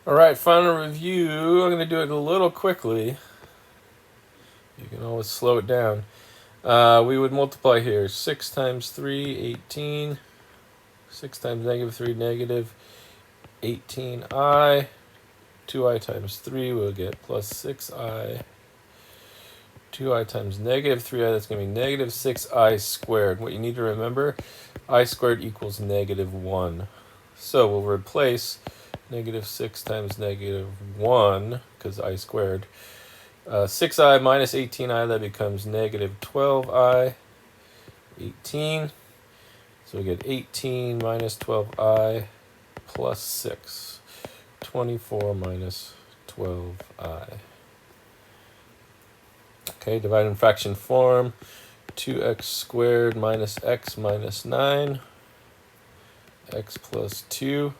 All right, final review. I'm going to do it a little quickly. You can always slow it down. We would multiply here. 6 times 3, 18. 6 times negative 3, negative 18i. 2i times 3, we'll get plus 6i. 2i times negative 3i, that's going to be negative 6i squared. What you need to remember, I squared equals negative 1. So we'll replace negative 6 times negative 1, because I squared. 6i minus 18i, that becomes negative 12i. 18. So we get 18 minus 12i plus 6. 24 minus 12i. Okay, divide in fraction form. 2x squared minus x minus 9. X plus 2.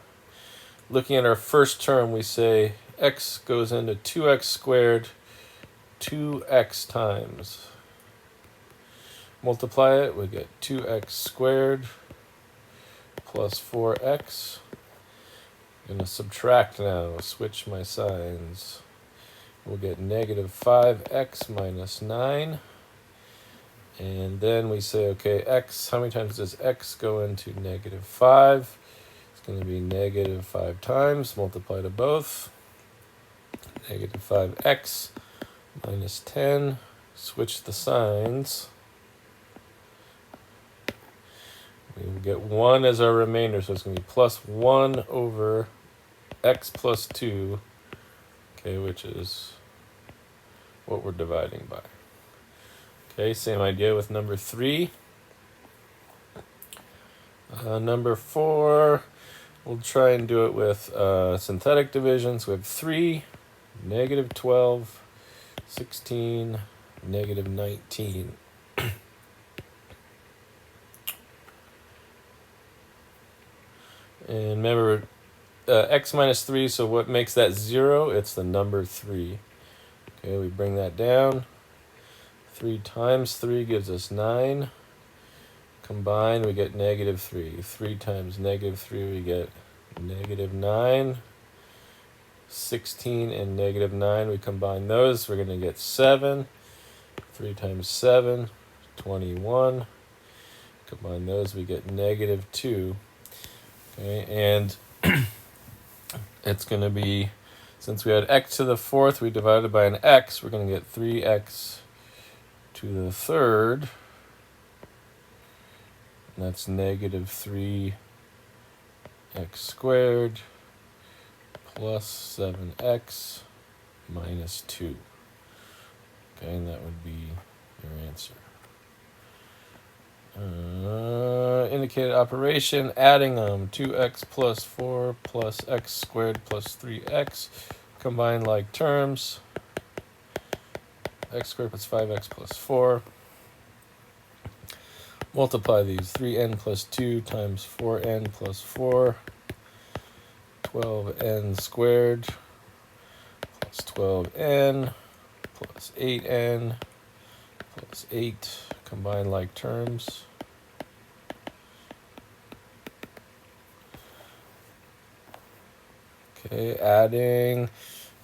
Looking at our first term, we say x goes into 2x squared 2x times. Multiply it, we get 2x squared plus 4x. I'm going to subtract now, switch my signs. We'll get negative 5x minus 9. And then we say, okay, x, how many times does x go into negative 5? It's going to be negative 5 times, multiply to both. Negative 5x minus 10. Switch the signs. We will get 1 as our remainder, so it's going to be plus 1 over x plus 2, okay, which is what we're dividing by. Okay, same idea with number 3. Number 4, we'll try and do it with synthetic divisions. We have 3, negative 12, 16, negative 19. And remember, x minus 3, so what makes that 0? It's the number 3. Okay, we bring that down. 3 times 3 gives us 9. Combined, we get negative 3. 3 times negative 3, we get negative 9. 16 and negative 9, we combine those, we're going to get 7. 3 times 7, 21. Combine those, we get negative 2. Okay, and it's going to be, since we had x to the 4th, we divided by an x, we're going to get 3x to the 3rd. And that's negative 3x squared plus 7x minus 2. Okay, and that would be your answer. Indicated operation, adding them. 2x plus 4 plus x squared plus 3x. Combine like terms. X squared plus 5x plus 4. Multiply these. 3n plus 2 times 4n plus 4. 12n squared plus 12n plus 8n plus 8. Combine like terms. Okay, adding.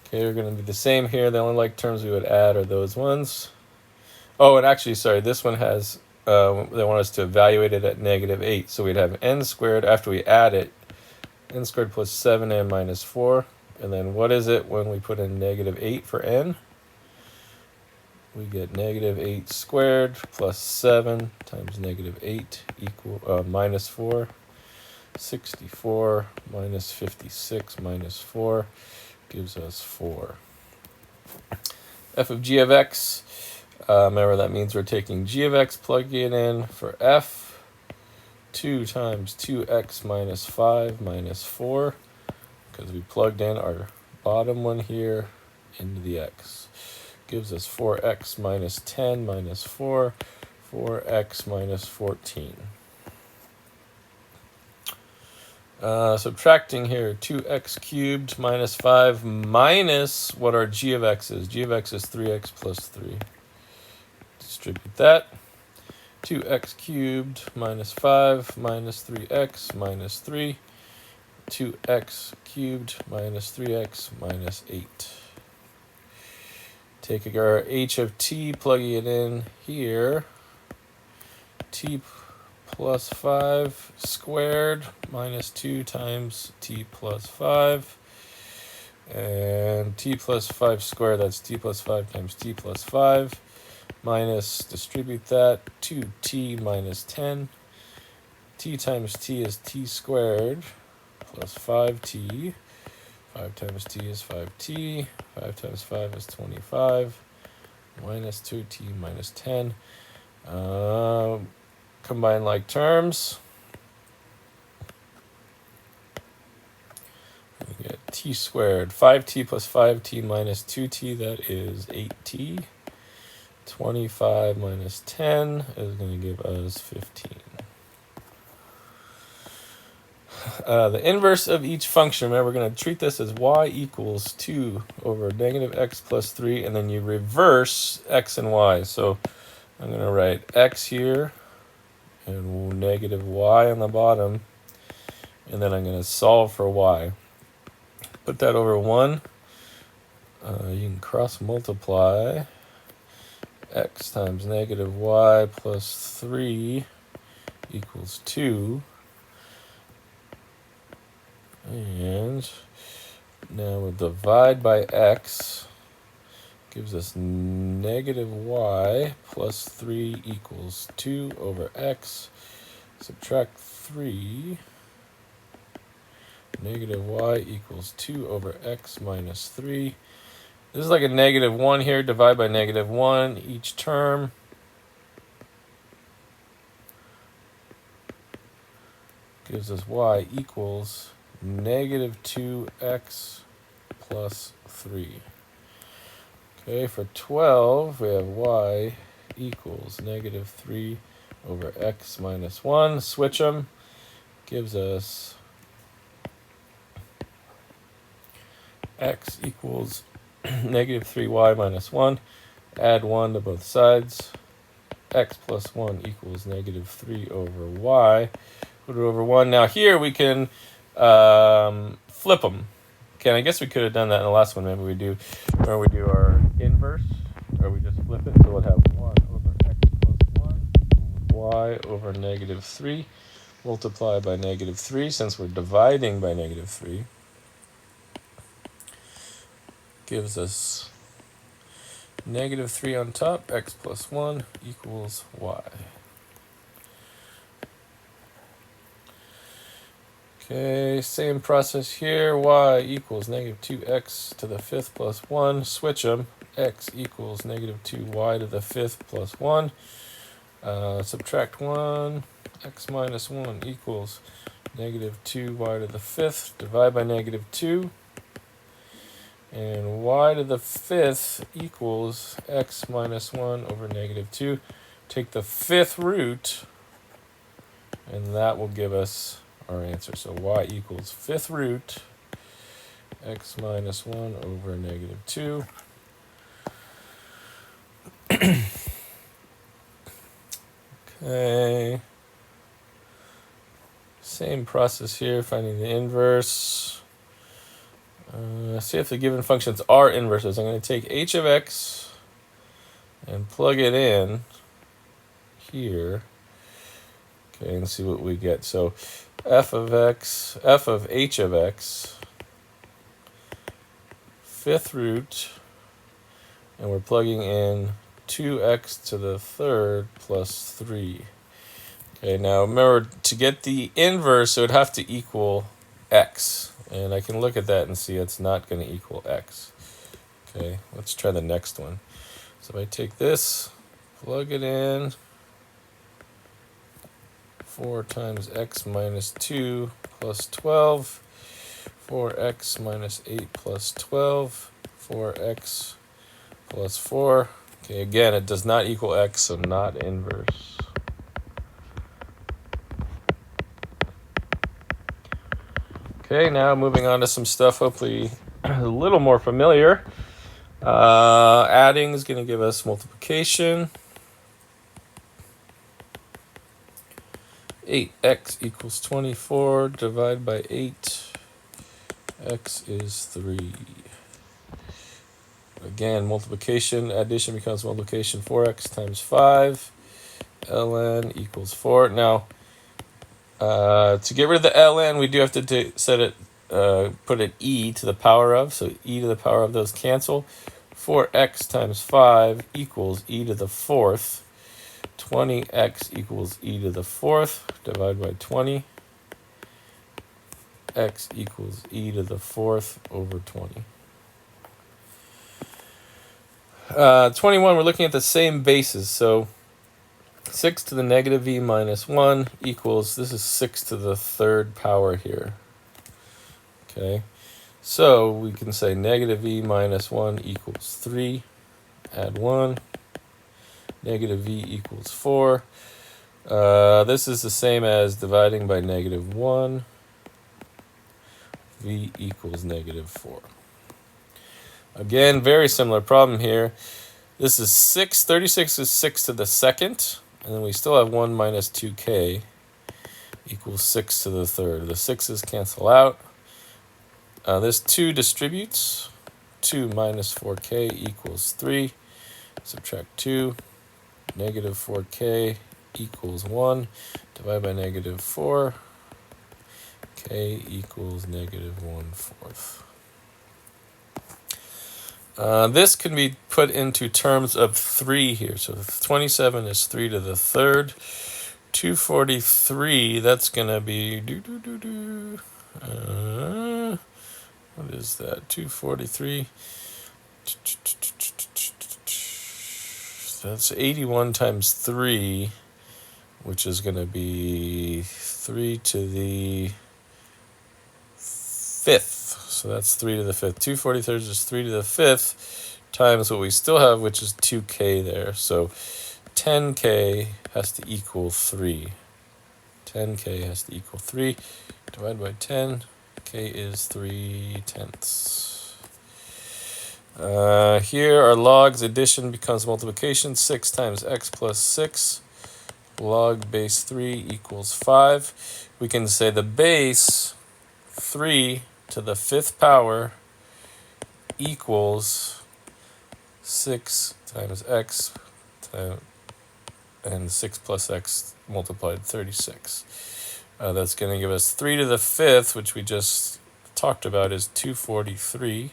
Okay, we're going to be the same here. The only like terms we would add are those ones. Oh, and actually, sorry, this one has, they want us to evaluate it at negative 8. So we'd have n squared after we add it. N squared plus 7n minus 4. And then what is it when we put in negative 8 for n? We get negative 8 squared plus 7 times negative 8 equal minus 4. 64 minus 56 minus 4 gives us 4. F of g of x. Remember, that means we're taking g of x, plugging it in for f. 2 times 2x minus 5 minus 4, because we plugged in our bottom one here into the x. Gives us 4x minus 10 minus 4, 4x minus 14. Subtracting here, 2x cubed minus 5 minus what our g of x is. G of x is 3x plus 3. Distribute that. 2x cubed minus 5 minus 3x minus 3. 2x cubed minus 3x minus 8. Taking our h of t, plugging it in here. T plus 5 squared minus 2 times t plus 5. And t plus 5 squared, that's t plus 5 times t plus 5. Minus, distribute that, 2t minus 10. T times t is t squared plus 5t. 5 times t is 5t. 5 times 5 is 25. Minus 2t minus 10. Combine like terms. We get t squared. 5t plus 5t minus 2t, that is 8t. 25 minus 10 is going to give us 15. The inverse of each function, remember, we're going to treat this as y equals 2 over negative x plus 3, and then you reverse x and y. So I'm going to write x here and negative y on the bottom, and then I'm going to solve for y. Put that over 1. You can cross multiply. X times negative y plus 3 equals 2. And now we'll divide by x. Gives us negative y plus 3 equals 2 over x. Subtract 3. Negative y equals 2 over x minus 3. This is like a negative 1 here. Divide by negative 1 each term. Gives us y equals negative 2x plus 3. Okay, for 12, we have y equals negative 3 over x minus 1. Switch them. Gives us x equals negative 3y minus 1. Add 1 to both sides. X plus 1 equals negative 3 over y. Put it over 1. Now here we can flip them. Okay, and I guess we could have done that in the last one. Maybe we do, or we do our inverse, or we just flip it. So we'll have 1 over x plus 1 equals y over negative 3. Multiply by negative 3, since we're dividing by negative 3. Gives us negative 3 on top, x plus 1 equals y. Okay, same process here. Y equals negative 2x to the 5th plus 1. Switch them. X equals negative 2y to the 5th plus 1. Subtract 1. X minus 1 equals negative 2y to the 5th. Divide by negative 2. And y to the 5th equals x minus 1 over negative 2. Take the 5th root, and that will give us our answer. So y equals 5th root x minus 1 over negative 2. Okay. Same process here, finding the inverse. See if the given functions are inverses. I'm going to take h of x and plug it in here. Okay, and see what we get. So f of h of x, 5th root, and we're plugging in 2x to the 3rd plus 3. Okay, now remember, to get the inverse, it would have to equal x. And I can look at that and see it's not going to equal x. Okay, let's try the next one. So if I take this, plug it in, 4 times x minus 2 plus 12, 4x minus 8 plus 12, 4x plus 4. Okay, again, it does not equal x, so not inverse. Okay, now moving on to some stuff hopefully a little more familiar. Adding is going to give us multiplication. 8x equals 24, divide by 8. x is 3. Again, multiplication, addition becomes multiplication. 4x times 5, ln equals 4. Now, to get rid of the ln, we do have to set it, put an e to the power of. So e to the power of, those cancel. 4x times 5 equals e to the 4th. 20x equals e to the 4th. Divide by 20. X equals e to the 4th over 20. 21, we're looking at the same basis. So 6 to the negative v minus 1 equals, this is 6 to the 3rd power here. Okay, so we can say negative v minus 1 equals 3. Add 1. Negative v equals 4. This is the same as dividing by negative 1. V equals negative 4. Again, very similar problem here. This is 6. 36 is 6 to the 2nd. And then we still have 1 minus 2k equals 6 to the 3rd. The 6's cancel out. This 2 distributes. 2 minus 4k equals 3. Subtract 2. Negative 4k equals 1. Divide by negative 4. K equals negative 1/4. This can be put into terms of 3 here. So 27 is 3 to the 3rd. 243, that's going to be... what is that? 243. That's 81 times 3, which is going to be 3 to the 5th. So that's 3 to the 5th. 243 is 3 to the 5th times what we still have, which is 2k there. So 10k has to equal 3. 10k has to equal 3. Divide by 10. K is 3/10. Here our logs, addition becomes multiplication. 6 times x plus 6. Log base 3 equals 5. We can say the base 3 to the 5th power equals 6 times x and 6 plus x multiplied 36. That's going to give us 3 to the 5th, which we just talked about, is 243.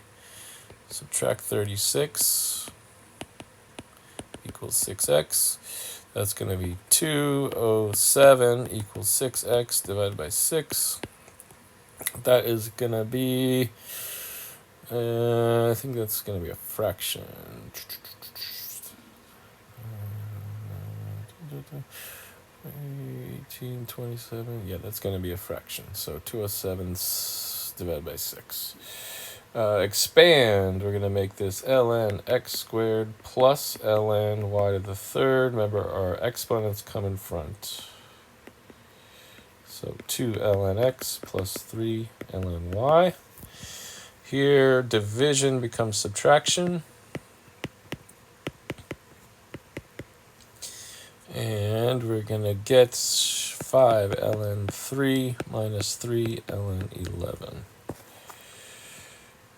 Subtract 36 equals 6x. That's going to be 207 equals 6x divided by 6. That is going to be, I think that's going to be a fraction. 1827, yeah, that's going to be a fraction. So 207 divided by 6. Expand, we're going to make this ln x squared plus ln y to the 3rd. Remember, our exponents come in front. So 2 ln x plus 3 ln y. Here, division becomes subtraction. And we're going to get 5 ln 3 minus 3 ln 11.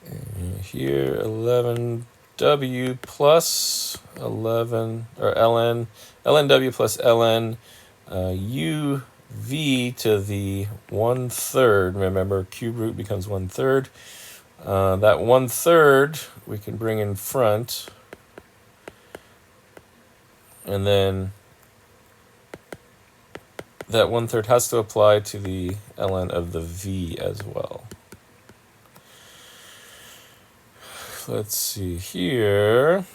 And here, 11w plus 11, or ln w plus ln u v to the 1/3. Remember, cube root becomes 1/3. That 1/3 we can bring in front. And then that 1/3 has to apply to the ln of the v as well. Let's see here.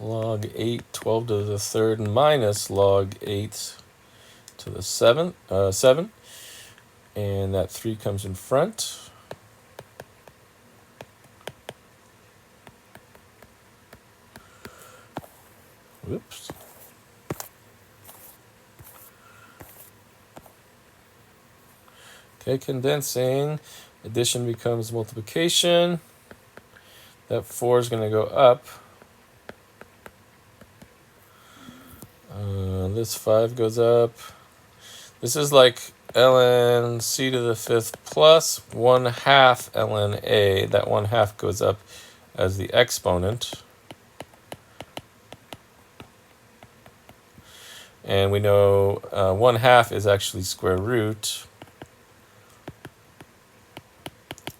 Log 8, 12 to the 3rd minus log 8 to the 7. And that 3 comes in front. Whoops. Okay, condensing. Addition becomes multiplication. That 4 is going to go up. This 5 goes up. This is like ln c to the fifth plus 1/2 ln a. That 1/2 goes up as the exponent. And we know 1/2 is actually square root.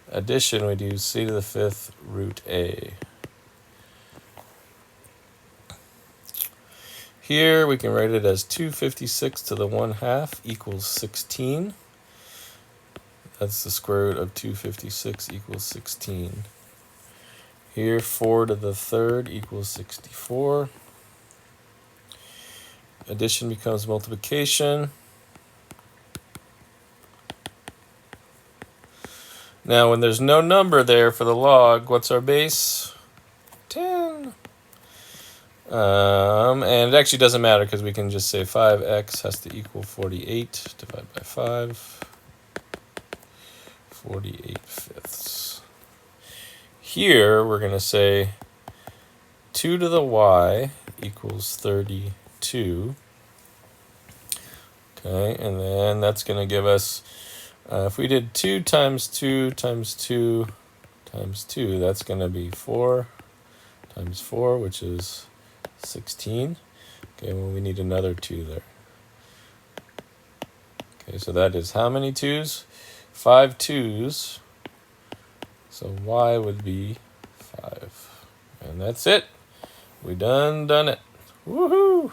Addition, we do c to the fifth root a. Here we can write it as 256 to the 1/2 equals 16. That's the square root of 256 equals 16. Here 4 to the third equals 64. Addition becomes multiplication. Now when there's no number there for the log, what's our base? 10. And it actually doesn't matter because we can just say 5x has to equal 48 divided by 5. 48 fifths. Here we're going to say 2 to the y equals 32. Okay, and then that's going to give us, if we did 2 times 2 times 2 times 2, that's going to be 4 times 4, which is 16. Okay, well, we need another 2 there. Okay, so that is how many 2's? 5 2's. So y would be 5. And that's it. We done it. Woohoo!